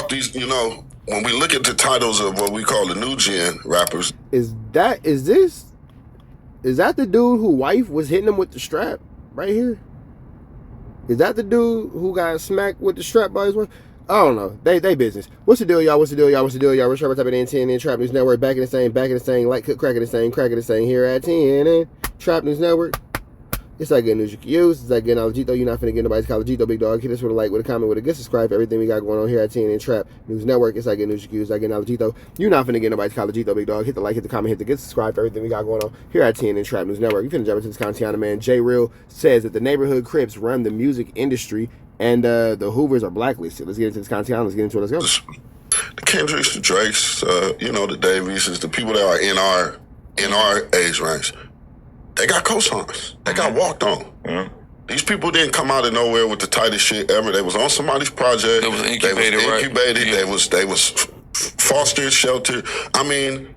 about these, when we look at the titles of what we call the new gen rappers. Is that the dude who wife was hitting him with the strap right here? Is that the dude who got smacked with the strap by his wife? I don't know. They business. What's the deal, y'all? What's the deal, y'all? What's the deal, y'all? We're Trapper Type of TNN Trap News Network. Back in the same, like cook, crack in the same here at TNN Trap News Network. It's like good news you can use. It's like getting Alejito. You're not finna get nobody's Alejito, big dog. Hit us with a like, with a comment, with a good subscribe for everything we got going on here at TNN Trap News Network. It's like good news you can use. It's like getting Alejito. You're not finna get nobody's Alejito, big dog. Hit the like, hit the comment, hit the good subscribe for everything we got going on here at TNN Trap News Network. You finna jump into this content, man. J Real says that the Nayborhood Crips run the music industry and the Hoovers are blacklisted. Let's get into this content. Let's get into it. Let's go. The Kendricks, the Drakes, the Davies, the people that are in our age range. They got cosigns. They got walked on. Mm-hmm. These people didn't come out of nowhere with the tightest shit ever. They was on somebody's project. They was incubated, right? Yeah. They was fostered, sheltered. I mean,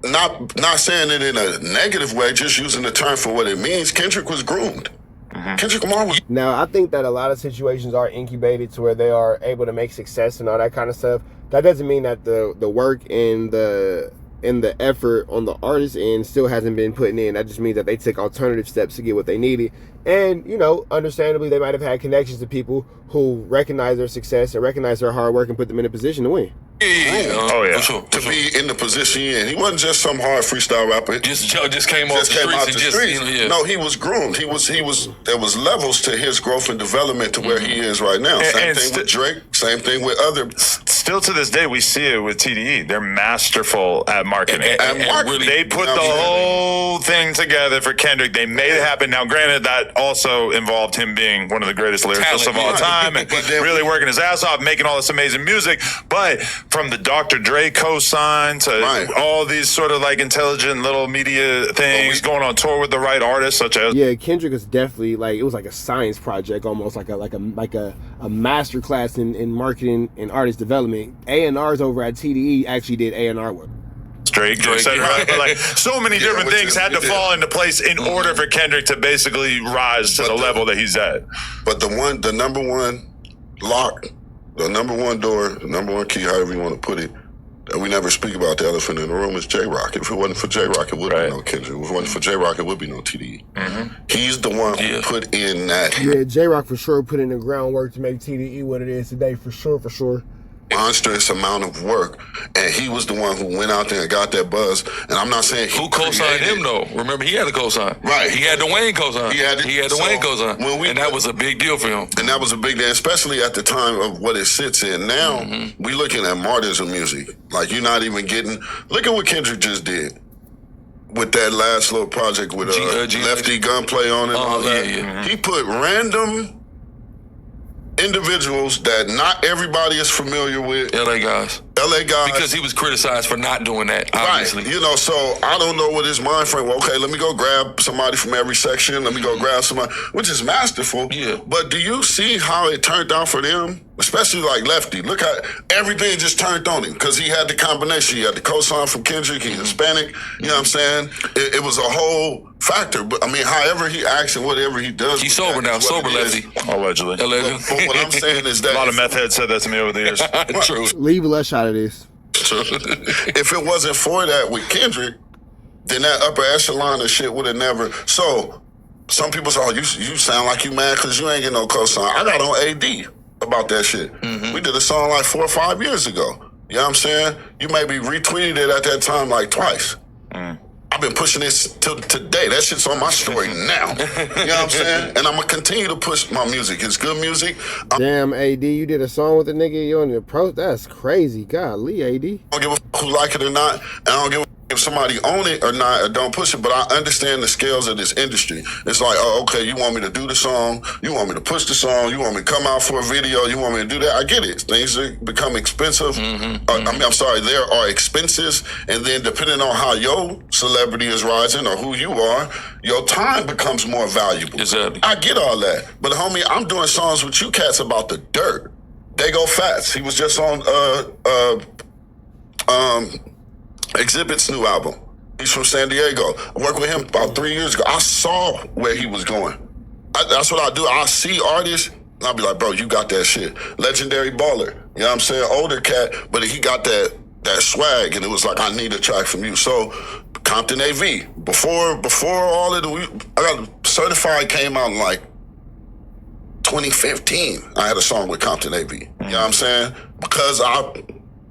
not saying it in a negative way, just using the term for what it means. Kendrick was groomed. Mm-hmm. Kendrick Lamar was. Now, I think that a lot of situations are incubated to where they are able to make success and all that kind of stuff. That doesn't mean that the work and the effort on the artist end still hasn't been put in. That just means that they took alternative steps to get what they needed. And, understandably, they might have had connections to people who recognize their success and recognize their hard work and put them in a position to win. Yeah. For sure. Be in the position he wasn't just some hard freestyle rapper. Just came off the streets. No, he was groomed. He was. There was levels to his growth and development to where he is right now. Same thing with Drake. Same thing with other. Still to this day, we see it with TDE. They're masterful at marketing. Really, they put the whole thing together for Kendrick. They made it happen. Now, granted, that also involved him being one of the greatest lyricists of all time and really working his ass off, making all this amazing music. But from the Dr. Dre co-sign to all these sort of like intelligent little media things, going on tour with the right artists, such as Kendrick was definitely it was like a science project, almost like a master class in marketing and artist development. A&Rs over at TDE actually did A&R work. Drake, etc. But so many different things had to fall into place in order for Kendrick to basically rise to the level that he's at. But the number one lock, the number one door, the number one key, however you want to put it, that we never speak about, the elephant in the room, is J-Rock. If it wasn't for J-Rock, it would be no Kendrick. If it wasn't for J-Rock, it would be no TDE. Mm-hmm. He's the one who put in that. Yeah, J-Rock for sure put in the groundwork to make TDE what it is today, for sure. Monstrous amount of work, and he was the one who went out there and got that buzz. And I'm not saying who co-signed him though. Remember, he had a co-sign. Right, he had the Wayne co-sign. He had the Wayne co-sign, and that was a big deal for him. And that was a big deal, especially at the time of what it sits in. Now we looking at martyrs of music. Like, you're not even getting. Look at what Kendrick just did with that last little project with Lefty Gunplay on it. And all that. Yeah. He put random individuals that not everybody is familiar with. LA guys. Because he was criticized for not doing that, obviously. Right. So I don't know what his mind frame was. Okay, let me go grab somebody from every section. Let me go grab somebody, which is masterful. Yeah. But do you see how it turned out for them? Especially like Lefty. Look how everything just turned on him because he had the combination. He had the cosign from Kendrick. He's Hispanic. You know what I'm saying? It was a whole factor. But I mean, however he acts and whatever he does. He's sober now. Sober, Lefty. Allegedly. But what I'm saying is that a lot of meth heads said that to me over the years. True. Leave less out of this. If it wasn't for that with Kendrick, then that upper echelon of shit would have never. So some people say, you sound like you mad because you ain't get no cosign. I got on AD about that shit. Mm-hmm. We did a song like 4 or 5 years ago. You know what I'm saying? You maybe retweeted it at that time like twice. I've been pushing this till today. That shit's on my story now. You know what I'm saying? And I'm going to continue to push my music. It's good music. Damn, AD, you did a song with a nigga you on the approach? That's crazy. Golly, AD. I don't give a fuck who like it or not. And I don't give a fuck if somebody own it or not or don't push it, but I understand the scales of this industry. It's like, okay, you want me to do the song, you want me to push the song, you want me to come out for a video, you want me to do that. I get it. Things become expensive. I'm sorry, there are expenses, and then depending on how your celebrity is rising or who you are, your time becomes more valuable. Exactly. I get all that. But homie, I'm doing songs with you cats about the dirt. They go Fats. He was just on Exhibit's new album. He's from San Diego. I worked with him about 3 years ago. I saw where he was going. That's what I do. I see artists And I'll be like, bro, you got that shit. Legendary baller. You know what I'm saying? Older cat, but he got that swag, and it was like, I need a track from you. So Compton AV. Before all of I got Certified came out in like 2015. I had a song with Compton AV. You know what I'm saying? Because I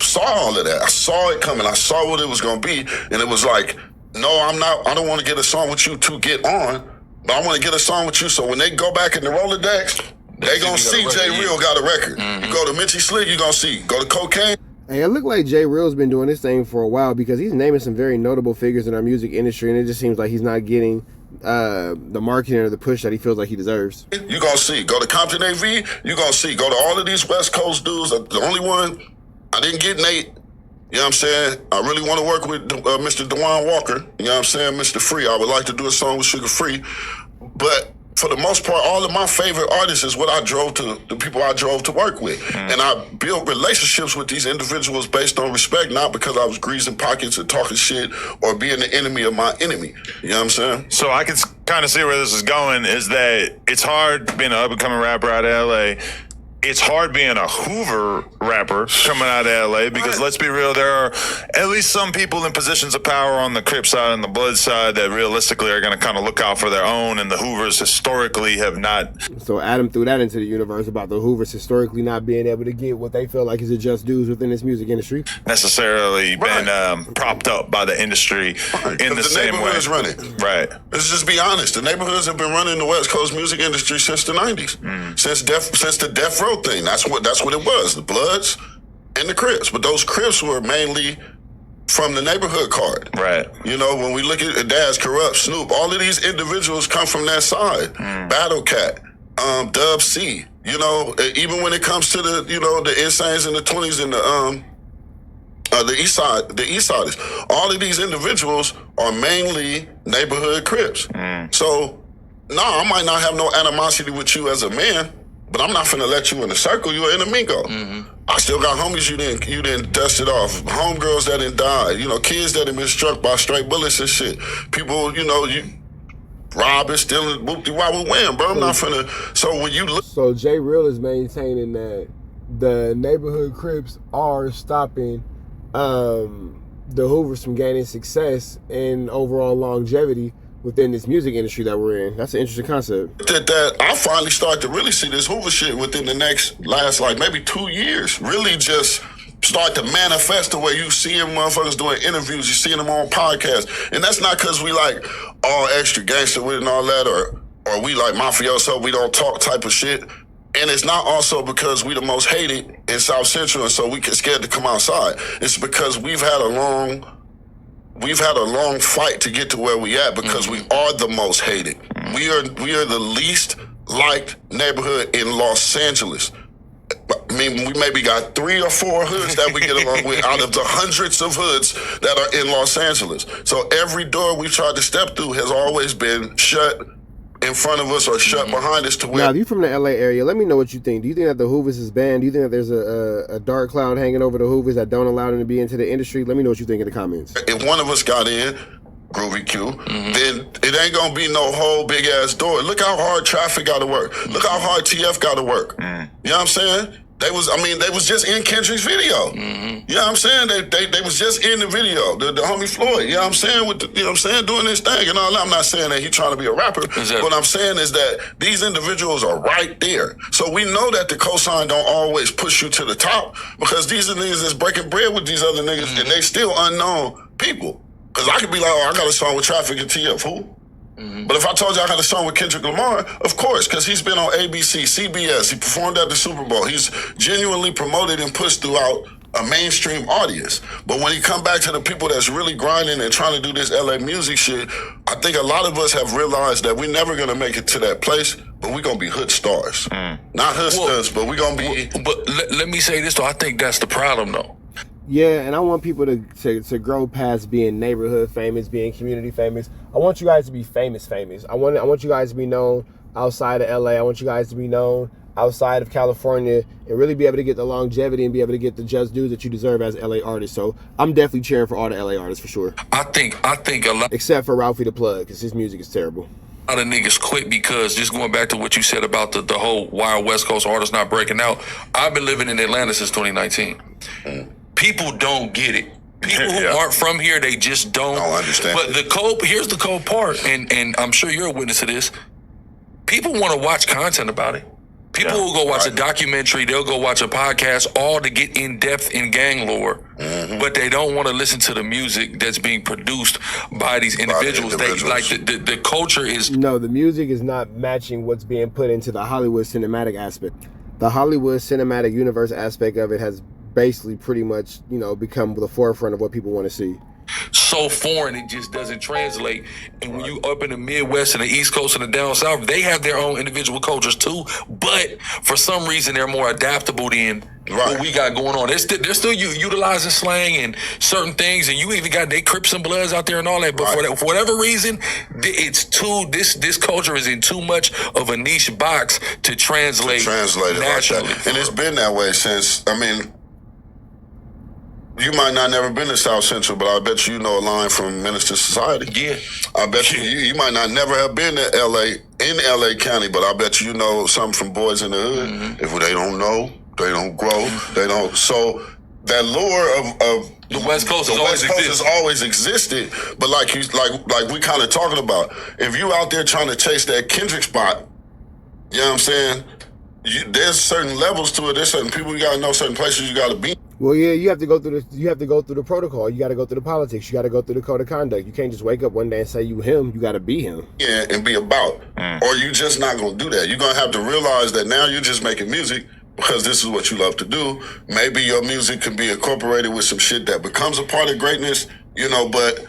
saw all of that. I saw it coming. I saw what it was gonna be, and it was like, no, I don't want to get a song with you to get on, but I want to get a song with you so when they go back in the Rolodex, they gonna see J Real got a record. You go to Mitchie Slick, you gonna see. Go to Cocaine. Hey, it looked like J Real's been doing this thing for a while because he's naming some very notable figures in our music industry, and it just seems like he's not getting the marketing or the push that he feels like he deserves. You gonna see. Go to Compton AV, you gonna see. Go to all of these West Coast dudes. The only one I didn't get Nate. You know what I'm saying? I really want to work with Mr. DeJuan Walker. You know what I'm saying? Mr. Free. I would like to do a song with Sugar Free. But for the most part, all of my favorite artists is what the people I drove to work with. And I built relationships with these individuals based on respect, not because I was greasing pockets and talking shit or being the enemy of my enemy. You know what I'm saying? So I can kind of see where this is going, is that it's hard being an up-and-coming rapper out of LA. It's hard being a Hoover rapper coming out of LA because let's be real, there are at least some people in positions of power on the Crips side and the Blood side that realistically are going to kind of look out for their own, and the Hoovers historically have not. So Adam threw that into the universe about the Hoovers historically not being able to get what they feel like is a just dues within this music industry. Necessarily been propped up by the industry in the same way. Is running. Right. Let's just be honest. The neighborhoods have been running the West Coast music industry since the 90s. Since the Death Row thing. That's what it was. The Bloods and the Crips. But those Crips were mainly from the neighborhood card. Right. You know, when we look at Daz, Corrupt, Snoop, all of these individuals come from that side. Battle Cat, Dub C. You know, even when it comes to the Insanes in the 20s and the East Siders, all of these individuals are mainly neighborhood Crips. So, no, I might not have no animosity with you as a man, but I'm not finna let you in the circle. You're in a mingo. I still got homies you didn't dust it off. Homegirls that didn't die. You know, kids that have been struck by stray bullets and shit. People, you robbing, stealing, whoop-de-wop, wham, bro. I'm not finna. So when you look. So J Real is maintaining that the neighborhood Crips are stopping the Hoovers from gaining success and overall longevity within this music industry that we're in. That's an interesting concept. That I finally start to really see this Hoover shit within the last like maybe 2 years. Really just start to manifest the way you see them motherfuckers doing interviews, you seeing them on podcasts. And that's not because we like all extra gangster with it and all that, or we like mafioso, we don't talk type of shit. And it's not also because we the most hated in South Central and so we get scared to come outside. It's because we've had a long fight to get to where we at because we are the most hated. We are the least liked neighborhood in Los Angeles. I mean, we maybe got 3 or 4 hoods that we get along with out of the hundreds of hoods that are in Los Angeles. So every door we tried to step through has always been shut in front of us or shut behind us to where. Now, if you're from the LA area, let me know what you think. Do you think that the Hoovers is banned? Do you think that there's a dark cloud hanging over the Hoovers that don't allow them to be into the industry? Let me know what you think in the comments. If one of us got in, Groovy Q, then it ain't gonna be no whole big ass door. Look how hard Traffic got to work. Look how hard TF got to work. You know what I'm saying? They was just in Kendrick's video. You know what I'm saying? They was just in the video. The homie Floyd, you know what I'm saying? Doing this thing and all that. I'm not saying that he's trying to be a rapper. Exactly. What I'm saying is that these individuals are right there. So we know that the cosign don't always push you to the top because these are niggas that's breaking bread with these other niggas and they still unknown people. Because I could be like, oh, I got a song with Traffic and TF. Who? But if I told you I got a song with Kendrick Lamar, of course, because he's been on ABC, CBS, he performed at the Super Bowl. He's genuinely promoted and pushed throughout a mainstream audience. But when he come back to the people that's really grinding and trying to do this LA music shit, I think a lot of us have realized that we're never going to make it to that place, but we're going to be hood stars. Not hood stars, but we're going to be... But let me say this, though. I think that's the problem, though. Yeah, and I want people to grow past being neighborhood famous, being community famous. I want you guys to be famous. I want you guys to be known outside of LA. I want you guys to be known outside of California and really be able to get the longevity and be able to get the just dues that you deserve as LA artists. So I'm definitely cheering for all the LA artists for sure. I think a lot. Except for Ralphie the Plug, because his music is terrible. A lot of niggas quit because, just going back to what you said about the whole Wild West Coast artists not breaking out. I've been living in Atlanta since 2019. People don't get it. People who aren't from here, they just don't understand. But here's the cold part, and I'm sure you're a witness to this. People want to watch content about it. People will go watch a documentary, they'll go watch a podcast, all to get in depth in gang lore, but they don't want to listen to the music that's being produced by these individuals. They like the culture is. No, the music is not matching what's being put into the Hollywood cinematic aspect. The Hollywood cinematic universe aspect of it has basically pretty much, become the forefront of what people want to see. So foreign, it just doesn't translate. And when you up in the Midwest and the East Coast and the down South, they have their own individual cultures too. But for some reason, they're more adaptable than what we got going on. They're still utilizing slang and certain things, and you even got they Crips and Bloods out there and all that. But for whatever reason, it's this culture is in too much of a niche box to translate it nationally. like that. And it's been that way since. You might not never been to South Central, but I bet you know a line from Minister Society. Yeah. I bet you might not never have been to LA County, but I bet you know something from Boys in the Hood. If they don't know, they don't grow. They don't. So that lore of the West Coast has always existed. But like we kind of talking about, if you out there trying to chase that Kendrick spot, you know what I'm saying? There's certain levels to it. There's certain people you gotta know, certain places you gotta be. Well, yeah, you have to go through the protocol. You got to go through the politics. You got to go through the code of conduct. You can't just wake up one day and say you him. You got to be him. Yeah, and be about. Or you just not gonna do that. You're gonna have to realize that now you're just making music because this is what you love to do. Maybe your music can be incorporated with some shit that becomes a part of greatness, but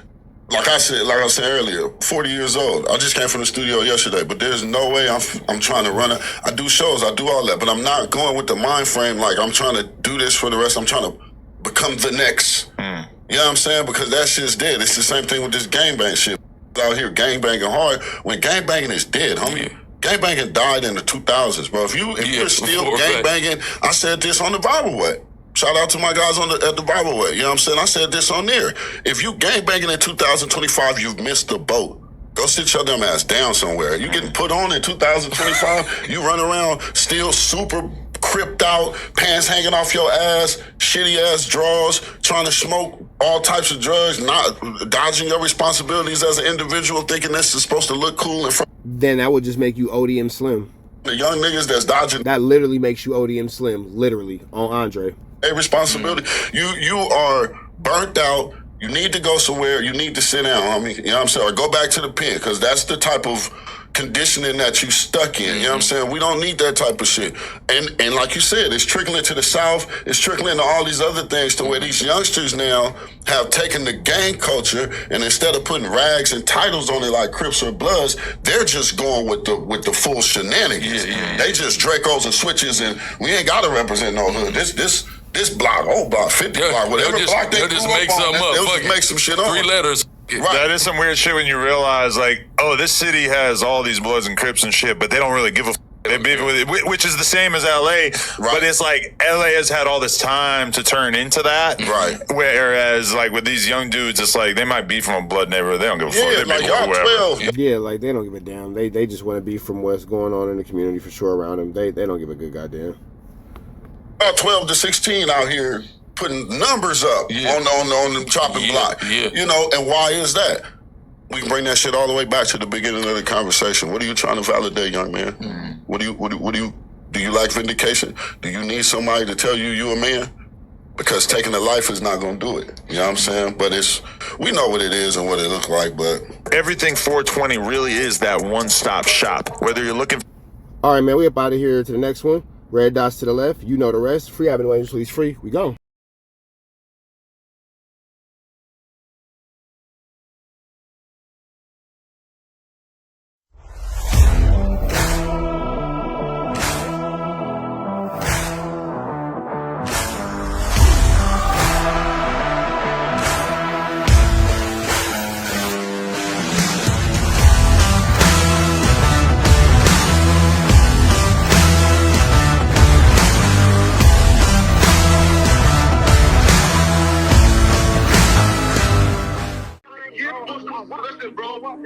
like I said earlier, 40 years old. I just came from the studio yesterday, but there's no way I'm trying to run I do shows, I do all that, but I'm not going with the mind frame like I'm trying to do this for the rest. I'm trying to become the next. You know what I'm saying? Because that shit's dead. It's the same thing with this gangbang shit. Out here gangbanging hard when gangbanging is dead, homie. Gangbanging died in the 2000s, bro. If you're still gangbanging, I said this on the Bible Way. Shout out to my guys at the Bible Way. You know what I'm saying? I said this on there. If you gangbanging in 2025, you've missed the boat. Go sit your dumb ass down somewhere. You getting put on in 2025, you run around still super cripped out, pants hanging off your ass, shitty ass drawers, trying to smoke all types of drugs, not dodging your responsibilities as an individual, thinking this is supposed to look cool in front. Then that would just make you ODM Slim. The young niggas that's dodging. That literally makes you ODM Slim, literally, on Andre. A responsibility. You are burnt out. You need to go somewhere. You need to sit down, homie. You know what I'm saying? Or go back to the pen, because that's the type of conditioning that you stuck in. You know what I'm saying? We don't need that type of shit. And like you said, it's trickling to the South. It's trickling to all these other things to where these youngsters now have taken the gang culture, and instead of putting rags and titles on it like Crips or Bloods, they're just going with the full shenanigans. They just Dracos and switches, and we ain't got to represent no hood. This block, block, 50 block, whatever block they just make something up. They'll just make some shit up. 3 letters. Right. That is some weird shit when you realize, this city has all these Bloods and Crips and shit, but they don't really give a they beef with it, which is the same as LA. But it's like LA has had all this time to turn into that. Right. Whereas, with these young dudes, it's like they might be from a blood neighborhood. They don't give a fuck. They y'all 12. Yeah, they don't give a damn. They just want to be from what's going on in the community for sure around them. They don't give a good goddamn. 12 to 16 out here putting numbers up on the chopping block. And why is that? We can bring that shit all the way back to the beginning of the conversation. What are you trying to validate, young man? What do you like vindication? Do you need somebody to tell you a man? Because taking a life is not going to do it. You know what I'm saying? But we know what it is and what it looks like, but everything 420 really is that one-stop shop. Whether you're looking. All right, man, we up out of here to the next one. Red dots to the left. You know the rest. Free Avenue Angels, please free. We go. How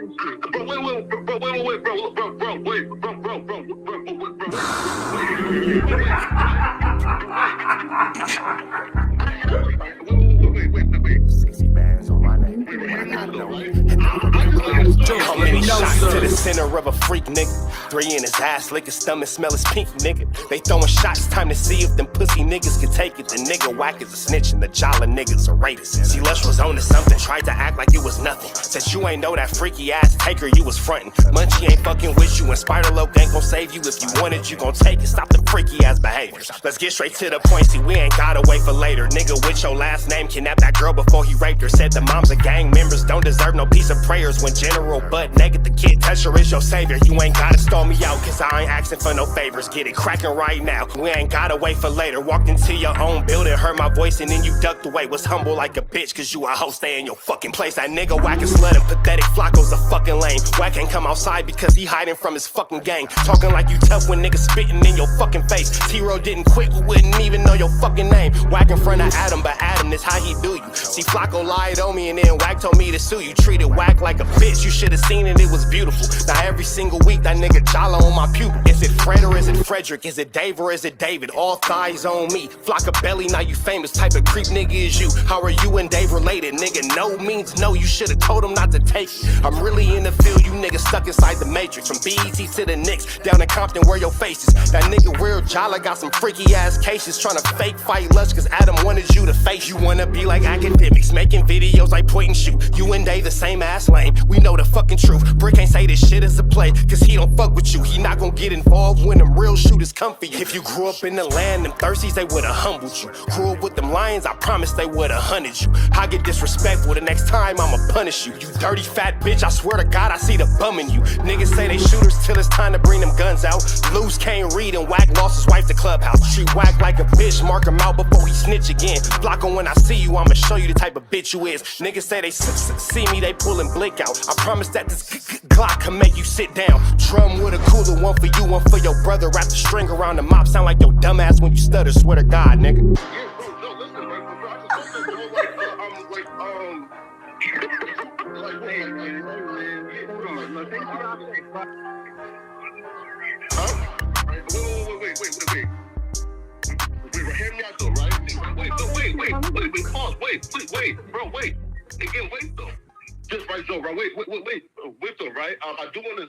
many shots to the center of a freak, nigga? 3 in his ass, lick his stomach, smell his pink, nigga. They throwing shots, time to see if them pussy niggas can take it. The nigga whack is a snitch and the jolly niggas are rapists. See, Lush was on to something, tried to act like it was nothing. Said you ain't know that freaky ass taker you was frontin'. Munchie ain't fucking with you and Spider-Loc ain't gon' save you. If you want it, you gon' take it. Stop the freaky ass behaviors. Let's get straight to the point, see, we ain't gotta wait for later. Nigga with your last name kidnapped that girl before he raped her. Said the moms of gang members don't deserve no piece of prayers. When General Butt naked, the kid Tesher is your savior. You ain't gotta stall me out, cause I ain't asking for no favors. Get it cracking right now, we ain't gotta wait for later. Walked into your own building, heard my voice and then you ducked away. Was humble like a bitch, cause you a hoe, stay in your fucking place. That nigga whack and slut and pathetic, Flacco's a fucking lame. Whack ain't come outside because he hiding from his fucking gang. Talking like you tough when niggas spitting in your fucking face. T-Row didn't quit, we wouldn't even know your fucking name. Whack in front of Adam, but Adam is how he do you. See, Flacco lied on me and then Whack told me to sue you. Treated Whack like a bitch, you should've seen it, it was beautiful. Now every single week that nigga jolly on my pupil. Is it Fred or is it Frederick? Is it Dave or is it David? All thighs on me. Flock a belly, now you famous. Type of creep nigga is you. How are you and Dave related? Nigga, no means no. You should've told him not to take it. I'm really in the field, you niggas stuck inside the matrix. From BET to the Knicks, down in Compton where your face is. That nigga real jolly got some freaky ass cases. Tryna fake fight Lush cause Adam wanted you to face. You wanna be like academics, making videos like point and shoot. You and Dave the same ass lane. We know the fucking truth. Brick ain't say this shit is a play, cause he don't fuck with you. He not gon' get involved when them real shooters come for you. If you grew up in the land, them thirsties, they would've humbled you. Grew up with them lions, I promise they would've hunted you. I get disrespectful, the next time I'ma punish you. You dirty fat bitch, I swear to God I see the bum in you. Niggas say they shooters till it's time to bring them guns out. Loose can't read and Whack lost his wife to Clubhouse. Treat Whack like a bitch, mark him out before he snitch again. Flacco, when I see you, I'ma show you the type of bitch you is. Niggas say they see me, they pullin' blick out. I promise that this Glock can make you sit down. Drum with a cooler, one for you, one for your brother. Wrap the string around the mop, sound like your dumbass when you stutter. Swear to God, nigga. Hear me out though, right? Pause. Wait, bro, wait. Again, wait though. Just right, Joe, right? Wait though, right? I do want to